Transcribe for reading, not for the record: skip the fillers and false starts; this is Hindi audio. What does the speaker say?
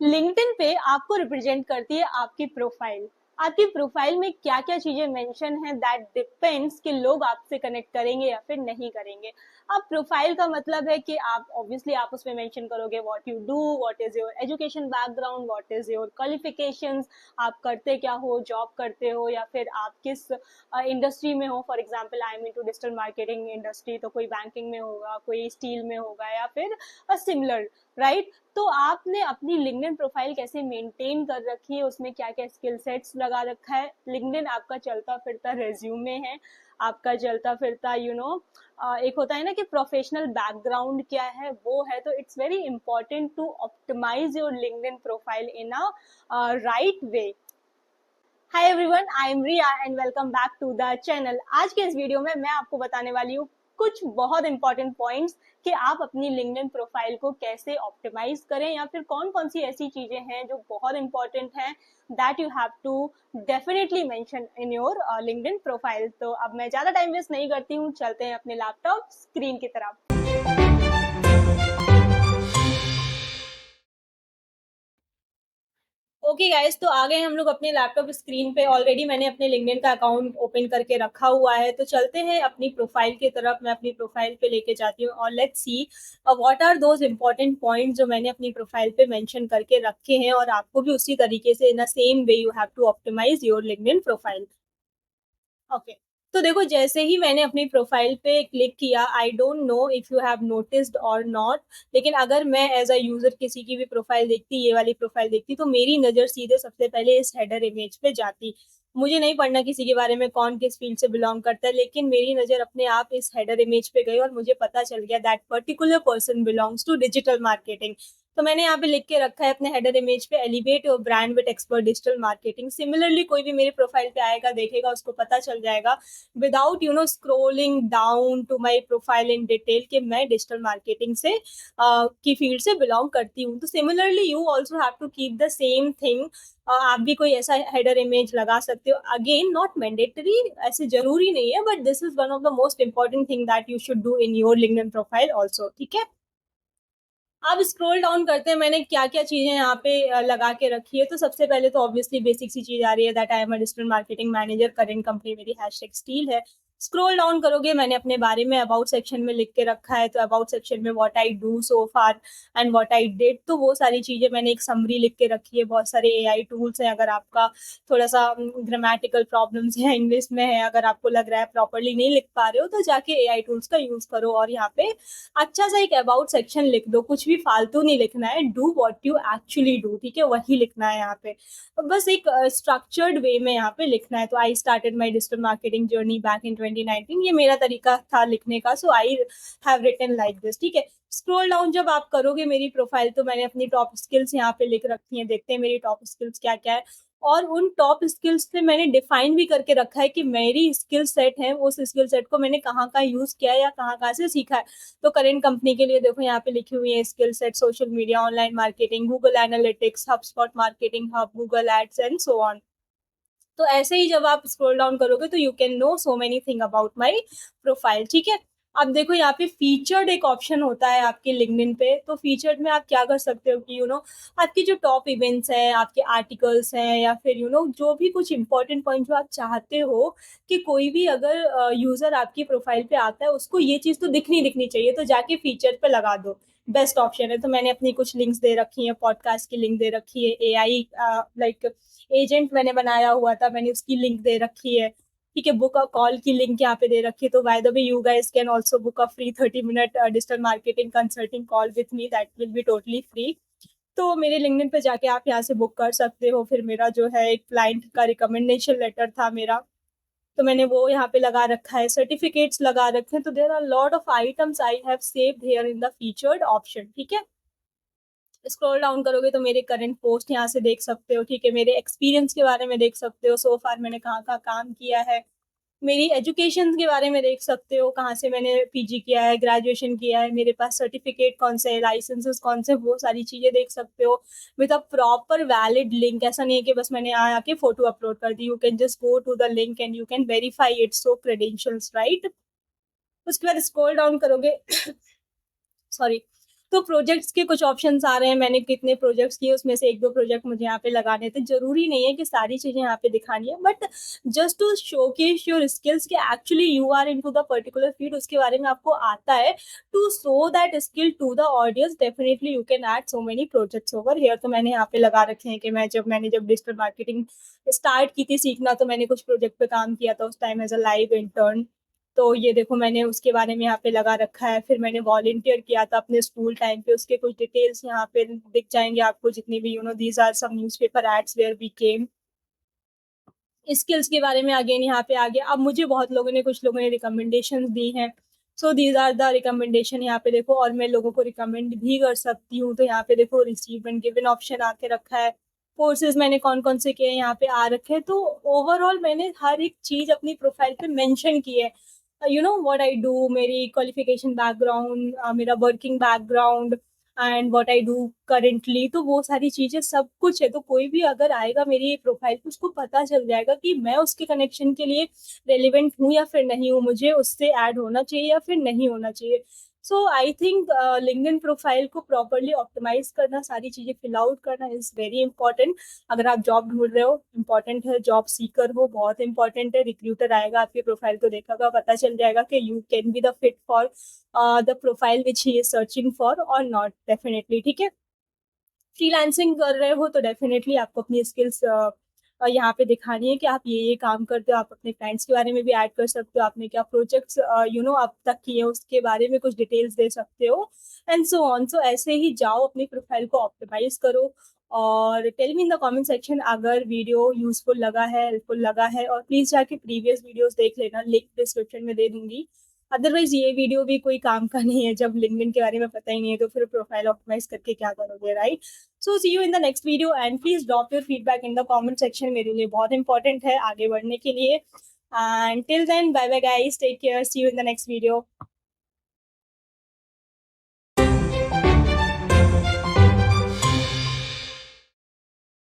लिंक्डइन पे आपको रिप्रेजेंट करती है आपकी प्रोफाइल। आपकी प्रोफाइल में क्या क्या चीजें मेंशन हैं दैट डिपेंड्स कि लोग आपसे कनेक्ट करेंगे या फिर नहीं करेंगे। आप प्रोफाइल का मतलब है कि आप ऑब्वियसली आप उसमें मेंशन करोगे what you do, what is your education background, what is your qualifications, आप करते क्या हो, जॉब करते हो या फिर आप किस इंडस्ट्री में हो। For example I am into digital marketing industry, तो कोई बैंकिंग में होगा, कोई स्टील में होगा या फिर सिमिलर, राइट। तो आपने अपनी लिंक्डइन प्रोफाइल कैसे मेंटेन कर रखी है, उसमें क्या क्या स्किल सेट्स लगा रखा है। लिंक्डइन आपका चलता फिरता रेज्यूमे है, आपका चलता फिरता एक होता है ना कि प्रोफेशनल बैकग्राउंड क्या है वो है। तो it's very important to optimize your LinkedIn profile in a right way. Hi everyone, I am Riya and welcome back to the channel. आज के इस वीडियो में मैं आपको बताने वाली हूँ कुछ बहुत इंपॉर्टेंट पॉइंट्स कि आप अपनी लिंक्डइन प्रोफाइल को कैसे ऑप्टिमाइज करें या फिर कौन कौन सी ऐसी चीजें हैं जो बहुत इंपॉर्टेंट हैं that you have to definitely mention in your LinkedIn profile. तो अब मैं ज्यादा टाइम वेस्ट नहीं करती हूँ, चलते हैं अपने लैपटॉप स्क्रीन की तरफ। ओके गाइस, तो आ गए हम लोग अपने लैपटॉप स्क्रीन पे। ऑलरेडी मैंने अपने लिंक्डइन का अकाउंट ओपन करके रखा हुआ है, तो चलते हैं अपनी प्रोफाइल की तरफ। मैं अपनी प्रोफाइल पे लेके जाती हूँ और let's see what are those important points जो मैंने अपनी प्रोफाइल पे मेंशन करके रखे हैं, और आपको भी उसी तरीके से in the same way you have to optimize your LinkedIn profile. Okay, तो देखो जैसे ही मैंने अपनी प्रोफाइल पे क्लिक किया, I don't know if you have noticed और नॉट, लेकिन अगर मैं एज अ यूजर किसी की भी प्रोफाइल देखती, ये वाली प्रोफाइल देखती, तो मेरी नजर सीधे सबसे पहले इस हेडर इमेज पे जाती। मुझे नहीं पढ़ना किसी के बारे में कौन किस फील्ड से बिलोंग करता है, लेकिन मेरी नजर अपने आप इस हेडर इमेज पे गई और मुझे पता चल गया that particular person belongs to digital marketing. तो मैंने यहाँ पे लिख के रखा है अपने हेडर इमेज पे, elevate your brand with expert digital marketing. Similarly कोई भी मेरे प्रोफाइल पे आएगा, देखेगा, उसको पता चल जाएगा without scrolling down to my profile in detail कि मैं डिजिटल मार्केटिंग से की फील्ड से बिलोंग करती हूँ। तो similarly you also have to keep the same thing. आप भी कोई ऐसा हेडर इमेज लगा सकते हो। अगेन नॉट मैंडेटरी, ऐसे जरूरी नहीं है, but this is one of the most important thing that you should do in your LinkedIn profile also, ठीक है। अब स्क्रॉल डाउन करते हैं, मैंने क्या क्या चीजें यहाँ पे लगा के रखी है। तो सबसे पहले तो ऑब्वियसली बेसिक सी चीज आ रही है that I am a digital marketing manager, current company मेरी हैशटैग स्टील है। स्क्रॉल डाउन करोगे, मैंने अपने बारे में अबाउट सेक्शन में लिख के रखा है। तो अबाउट सेक्शन में what I do so far and what I did, तो वो सारी चीजें मैंने एक समरी लिख के रखी है। बहुत सारे एआई टूल्स हैं, अगर आपका थोड़ा सा ग्रामेटिकल प्रॉब्लम्स है, इंग्लिश में है, अगर आपको लग रहा है प्रॉपरली नहीं लिख पा रहे हो, तो जाके एआई टूल्स का यूज करो और यहाँ पे अच्छा सा एक अबाउट सेक्शन लिख दो। कुछ भी फालतू नहीं लिखना है, do what you actually do, ठीक है, वही लिखना है यहाँ पे। और बस एक स्ट्रक्चर्ड वे में यहाँ पे लिखना है। तो I started my digital marketing journey back in 2019, ये मेरा तरीका था लिखने का। So I have written like this, ठीक है। स्क्रॉल डाउन जब आप करोगे मेरी प्रोफाइल, तो मैंने अपनी टॉप स्किल्स यहाँ पे लिख रखी हैं। देखते हैं मेरी टॉप स्किल्स क्या क्या है, और उन टॉप स्किल्स से मैंने डिफाइन भी करके रखा है कि मेरी स्किल सेट है, उस स्किल सेट को मैंने कहाँ कहाँ यूज किया है या कहाँ कहाँ से सीखा है। तो करेंट कंपनी के लिए देखो यहाँ पे लिखी हुई है skill set, social media, online marketing, Google Analytics, HubSpot marketing hub, Google Ads and so on. तो ऐसे ही जब आप स्क्रॉल डाउन करोगे तो you can know so many thing about my profile, ठीक है। अब देखो यहाँ पे फीचर्ड एक ऑप्शन होता है आपके लिंक्डइन पे। तो फीचर्ड में आप क्या कर सकते हो कि आपकी जो टॉप इवेंट्स हैं, आपके आर्टिकल्स हैं, या फिर जो भी कुछ इंपॉर्टेंट पॉइंट जो आप चाहते हो कि कोई भी अगर यूजर आपकी प्रोफाइल पे आता है उसको ये चीज तो दिखनी दिखनी चाहिए, तो जाके फीचर पे लगा दो। बेस्ट ऑप्शन है। तो मैंने अपनी कुछ लिंक्स दे रखी हैं, पॉडकास्ट की लिंक दे रखी है, एआई लाइक एजेंट मैंने बनाया हुआ था, मैंने उसकी लिंक दे रखी है, ठीक है। बुक अ कॉल की लिंक यहाँ पे दे रखी है। तो by the way you guys can also book a free 30 minute digital marketing consulting call with me, that will be totally free. तो मेरे लिंक्डइन पे जाके आप यहाँ से बुक कर सकते हो। फिर मेरा जो है एक क्लाइंट का रिकमेंडेशन लेटर था मेरा, तो मैंने वो यहाँ पे लगा रखा है। सर्टिफिकेट्स लगा रखे हैं। तो there are lot of items I have saved here in the featured option, ठीक है। स्क्रॉल डाउन करोगे तो मेरे करंट पोस्ट यहाँ से देख सकते हो, ठीक है। मेरे एक्सपीरियंस के बारे में देख सकते हो, सो फार मैंने कहाँ कहाँ काम किया है। मेरी एजुकेशन के बारे में देख सकते हो, कहाँ से मैंने पीजी किया है, ग्रेजुएशन किया है, मेरे पास सर्टिफिकेट कौन से है, लाइसेंसेस कौन से, वो सारी चीजें देख सकते हो with a proper valid link. ऐसा नहीं है कि बस मैंने यहाँ आके फोटो अपलोड कर दी। You can just go to the link and you can verify its so credentials, right. उसके बाद स्क्रॉल डाउन करोगे सॉरी, तो प्रोजेक्ट्स के कुछ ऑप्शंस आ रहे हैं, मैंने कितने प्रोजेक्ट्स किए उसमें से 1-2 प्रोजेक्ट मुझे यहाँ पे लगाने थे। ज़रूरी नहीं है कि सारी चीज़ें यहाँ पे दिखानी है, but just to showcase your skills कि actually you are into the particular field, उसके बारे में आपको आता है। To show that skill to the audience, definitely you can add so many projects over here. तो मैंने यहाँ पे लगा रखे हैं कि मैंने जब डिजिटल मार्केटिंग स्टार्ट की थी सीखना, तो मैंने कुछ प्रोजेक्ट पे काम किया था उस time as a live intern. तो ये देखो मैंने उसके बारे में यहाँ पे लगा रखा है। फिर मैंने वॉलंटियर किया था अपने स्कूल टाइम पे, उसके कुछ डिटेल्स यहाँ पे दिख जाएँगे आपको जितनी भी, these are some newspaper ads where we came. Skills के बारे में अगेन यहाँ पे आ गया। अब मुझे कुछ लोगों ने रिकमेंडेशंस दी हैं। सो दीज़ आर द रिकमेंडेशन, यहाँ पे देखो, और मैं लोगों को रिकमेंड भी कर सकती हूँ। तो यहाँ पे देखो रिसीव एंड गिवन ऑप्शन आके रखा है। कोर्सेज़ मैंने कौन-कौन से किए हैं यहाँ पे आ रखे हैं। तो ओवरऑल मैंने हर एक चीज़ अपनी प्रोफाइल पे मेंशन की है। व्हाट आई डू, मेरी क्वालिफिकेशन बैकग्राउंड, मेरा working background and what I do currently, तो वो सारी चीज़ें सब कुछ है। तो कोई भी अगर आएगा मेरी प्रोफाइल पे, उसको पता चल जाएगा कि मैं उसके कनेक्शन के लिए रेलेवेंट हूँ या फिर नहीं हूँ, मुझे उससे ऐड होना चाहिए या फिर नहीं होना चाहिए। सो आई थिंक लिंक्डइन प्रोफाइल को प्रॉपर्ली ऑप्टिमाइज करना, सारी चीज़ें फिल आउट करना इज़ वेरी इंपॉर्टेंट। अगर आप जॉब ढूंढ रहे हो, इंपॉर्टेंट है। जॉब सीकर हो, बहुत इंपॉर्टेंट है। रिक्रूटर आएगा आपके प्रोफाइल को देखेगा, पता चल जाएगा कि you can be the fit for the profile which he is searching for और नॉट, डेफिनेटली। ठीक है। फ्रीलांसिंग कर रहे हो तो डेफिनेटली आपको अपनी स्किल्स यहाँ पे दिखानी है कि आप ये काम करते हो। आप अपने क्लाइंट्स के बारे में भी ऐड कर सकते हो, आपने क्या प्रोजेक्ट्स अब तक किए उसके बारे में कुछ डिटेल्स दे सकते हो, एंड सो ऑन। सो ऐसे ही जाओ, अपनी प्रोफाइल को ऑप्टिमाइज करो। और tell me in the comment section अगर वीडियो यूजफुल लगा है, हेल्पफुल लगा है, और प्लीज़ जाके प्रीवियस वीडियोस देख लेना, लिंक डिस्क्रिप्शन में दे दूंगी। अदरवाइज ये वीडियो भी कोई काम का नहीं है, जब लिंक्डइन के बारे में पता ही नहीं है तो फिर प्रोफाइल ऑप्टिमाइज करके क्या करोगे, right? So see you in the next video and please drop your feedback in the comment section, मेरे लिए बहुत इंपॉर्टेंट है आगे बढ़ने के लिए। And till then, bye bye guys, take care, see you in the next video.